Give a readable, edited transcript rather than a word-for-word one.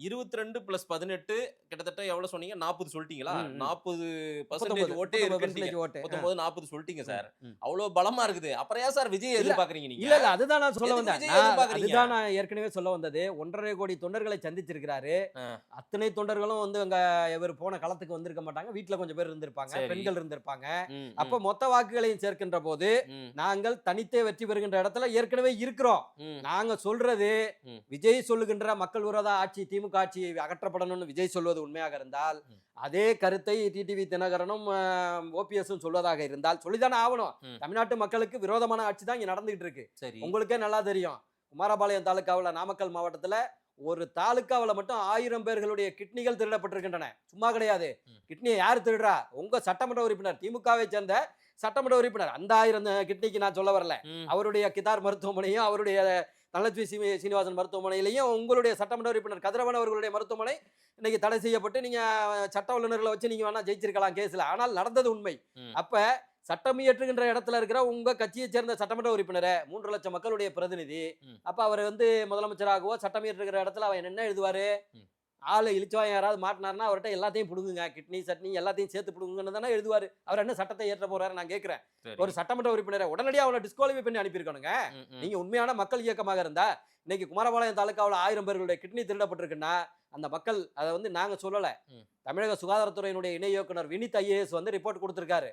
22 + 18 கிட்டத்தட்ட எவ்வளவு சொன்னீங்க? 40 சொல்லிட்டீங்களா? ம், ம். 40% 39 ஓட்டே இருக்குன்றீங்க. 39% ஓட்டு. 39, 40 சொல்லிட்டீங்க ம், சார். ம். அவ்வளோ பலமா இருக்குது. அப்புறம் ஏன் சார் விஜய் இல்ல, எதிர்பார்க்குறீங்க நீங்க? இல்ல. அதுதான் நான் சொல்ல எதுக்கு வந்தேன். விஜய் எதிர்பார்க்குறீங்க? அதுதான் நான் ஏற்கனவே சொல்ல வந்தது. 1½ கோடி தொண்டர்களை சந்திச்சிருக்கிறாரு. ஆ, அத்தனை தொண்டர்களும் வந்து அங்க இவர் போன களத்துக்கு வந்திருக்க மாட்டாங்க. வீட்ல கொஞ்சம் பேர் இருந்திருப்பாங்க. சரி. பெண்கள் இருந்திருப்பாங்க. ம், ம், அப்ப மொத்த வாக்குகளையும் சேர்க்கின்ற போது, ம், நாங்கள் தனித்தே வெற்றி பெறுகின்ற இடத்துல ஏற்கனவே இருக்கிறோம். ம், நாங்க சொல்றது, ம், விஜய் சொல்லுகின்ற மக்கள் விரோத ஆட்சி, திமுக ஆட்சி அகற்றப்படணும்னு விஜய் சொல்வது உண்மையாக இருந்தால், ம், அதே கருத்தை டிடிவி தினகரனும், ஓபிஎஸும் சொல்வதாக இருந்தால் சொல்லித்தானே ஆவணும். ம். தமிழ்நாட்டு மக்களுக்கு விரோதமான ஆட்சி தான் இங்க நடந்துகிட்டு இருக்கு. சரி. உங்களுக்கே நல்லா தெரியும். குமாரபாளையம் தாலுகாவுல, நாமக்கல் மாவட்டத்துல ஒரு தாலுகாவுல மட்டும் 1000 பேர்களுடைய கிட்னிகள் திருடப்பட்டிருக்கின்றன. சும்மா கிடையாது. ம். கிட்னியை யார் திருடுறா? உங்க சட்டமன்ற உறுப்பினர், திமுகவை சேர்ந்த சட்டமன்ற உறுப்பினர். அந்த 1000 கிட்னிக்கு நான் சொல்ல வரல. ம், அவருடைய கிதார் மருத்துவமனையும், அவருடைய தனலட்சுமி சீனிவாசன் மருத்துவமனையிலையும், உங்களுடைய சட்டமன்ற உறுப்பினர் கதிரவன் அவர்களுடைய மருத்துவமனை இன்னைக்கு தடை செய்யப்பட்டு, நீங்க சட்ட வல்லுநர்களை வச்சு நீங்க வேணா ஜெயிச்சிருக்கலாம் கேஸ்ல. ஆனால் நடந்தது உண்மை. ம், அப்ப சட்டம் இயற்றுகின்ற இடத்துல இருக்கிற உங்க கட்சியை சேர்ந்த சட்டமன்ற உறுப்பினரை 3 லட்சம் மக்களுடைய பிரதிநிதி. ம், அப்ப அவர் வந்து முதலமைச்சராகவோ சட்டம் இயற்றுகிற இடத்துல அவர் என்ன எழுதுவாரு? ம். ஆளு இளிச்சவாயன் யாராவது மாட்டினாருன்னா அவர்கிட்ட எல்லாத்தையும் புடுங்குங்க, கிட்னி சட்னி எல்லாத்தையும் சேர்த்து புடுங்குங்கன்னு தானே எழுதுவாரு. அவர் என்ன சட்டத்தை ஏற்ற போறாரு? நான் கேட்கிறேன். சரி. ஒரு சட்டமன்ற உறுப்பினரை உடனடியாக அவனை டிஸ்குவாலிஃபை பண்ணி அனுப்பியிருக்கணுங்க. ம், ம், நீங்க உண்மையான மக்கள் இயக்கமாக இருந்தா, இன்னைக்கு குமாரபாளையம் தாலுகாவுல 1000 பேர்களுடைய கிட்னி திருடப்பட்டிருக்குன்னா, அந்த மக்கள், அதை வந்து நாங்க சொல்லல. ம். தமிழக சுகாதாரத்துறையினுடைய இணை இயக்குனர் வினித் ஐஏஎஸ் வந்து ரிப்போர்ட் கொடுத்திருக்காரு.